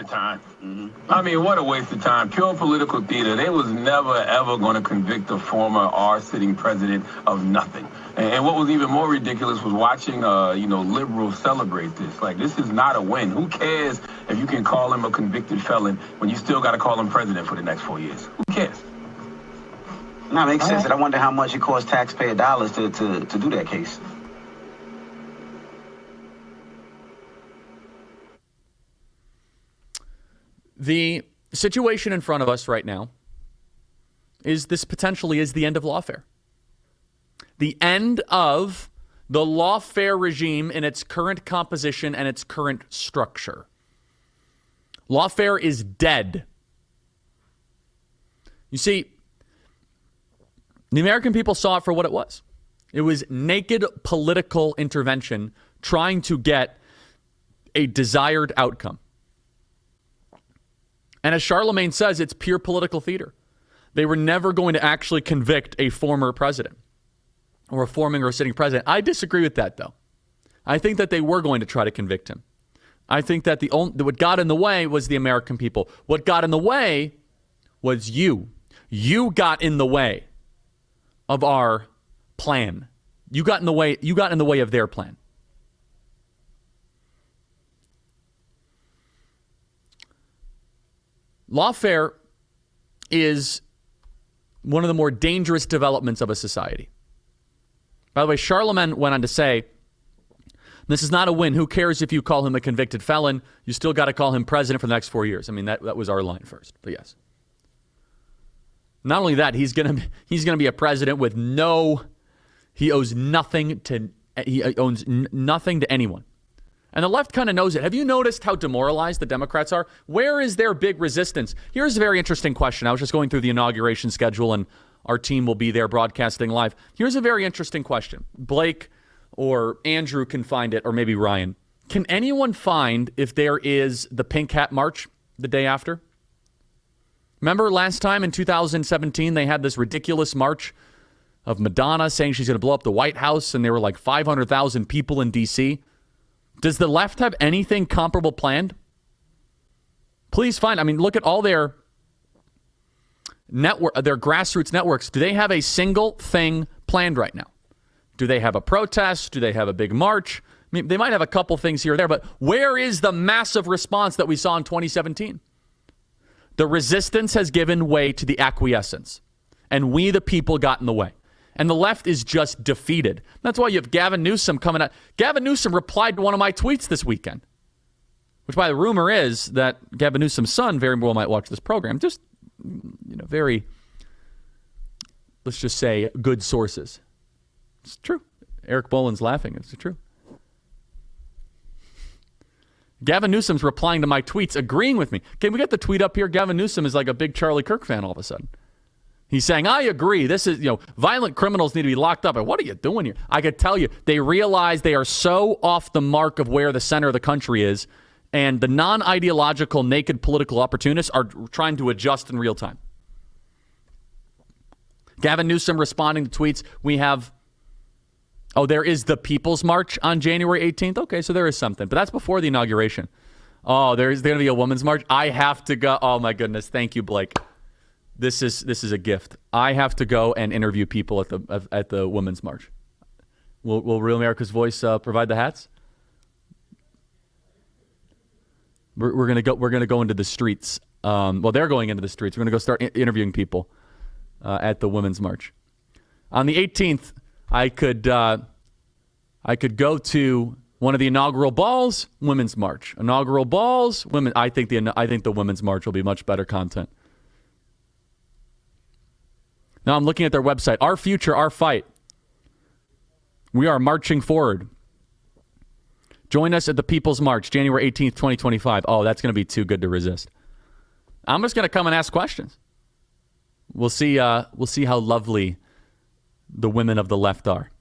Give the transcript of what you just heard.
of time. I mean, what a waste of time. Pure political theater. They was never, ever going to convict a former or sitting president of nothing. And what was even more ridiculous was watching, liberals celebrate this. Like, this is not a win. Who cares if you can call him a convicted felon when you still got to call him president for the next 4 years? Who cares? No, it makes sense. And I wonder how much it costs taxpayer dollars to do that case. The situation in front of us right now is this potentially is the end of lawfare. The end of the lawfare regime in its current composition and its current structure. Lawfare is dead. You see, the American people saw it for what it was. It was naked political intervention trying to get a desired outcome. And as Charlemagne says, it's pure political theater. They were never going to actually convict a former president or a forming or a sitting president. I disagree with that, though. I think that they were going to try to convict him. I think that what got in the way was the American people. What got in the way was you. You got in the way of our plan. You got in the way of their plan. Lawfare is one of the more dangerous developments of a society. By the way, Charlemagne went on to say, this is not a win. Who cares if you call him a convicted felon? You still got to call him president for the next 4 years. I mean, that was our line first, but yes. Not only that, he's gonna be a president with he owns nothing to anyone. And the left kind of knows it. Have you noticed how demoralized the Democrats are? Where is their big resistance? Here's a very interesting question. I was just going through the inauguration schedule, and our team will be there broadcasting live. Here's a very interesting question. Blake or Andrew can find it, or maybe Ryan. Can anyone find if there is the Pink Hat March the day after? Remember last time in 2017, they had this ridiculous march of Madonna saying she's going to blow up the White House, and there were like 500,000 people in D.C. Does the left have anything comparable planned? Please find. I mean, look at all their grassroots networks. Do they have a single thing planned right now? Do they have a protest? Do they have a big march? I mean, they might have a couple things here or there, but where is the massive response that we saw in 2017? The resistance has given way to the acquiescence, and we, the people, got in the way. And the left is just defeated. That's why you have Gavin Newsom coming out. Gavin Newsom replied to one of my tweets this weekend, which, by the rumor is that Gavin Newsom's son very well might watch this program. Just, very, let's just say, good sources. It's true. Eric Boland's laughing. It's true. Gavin Newsom's replying to my tweets, agreeing with me. Can we get the tweet up here? Gavin Newsom is like a big Charlie Kirk fan all of a sudden. He's saying, I agree. This is, violent criminals need to be locked up. And what are you doing here? I could tell you, they realize they are so off the mark of where the center of the country is, and the non-ideological, naked political opportunists are trying to adjust in real time. Gavin Newsom responding to tweets. We have, there is the People's March on January 18th. Okay, so there is something. But that's before the inauguration. Oh, there's going to be a women's march. I have to go. Oh, my goodness. Thank you, Blake. This is a gift. I have to go and interview people at the Women's March. Will Real America's Voice provide the hats? We're gonna go into the streets. They're going into the streets. We're gonna go start interviewing people at the Women's March. On the 18th, I could go to one of the inaugural balls. Women's March. Inaugural balls. Women. I think the Women's March will be much better content. Now I'm looking at their website. Our future, our fight. We are marching forward. Join us at the People's March, January 18th, 2025. Oh, that's going to be too good to resist. I'm just going to come and ask questions. We'll see how lovely the women of the left are.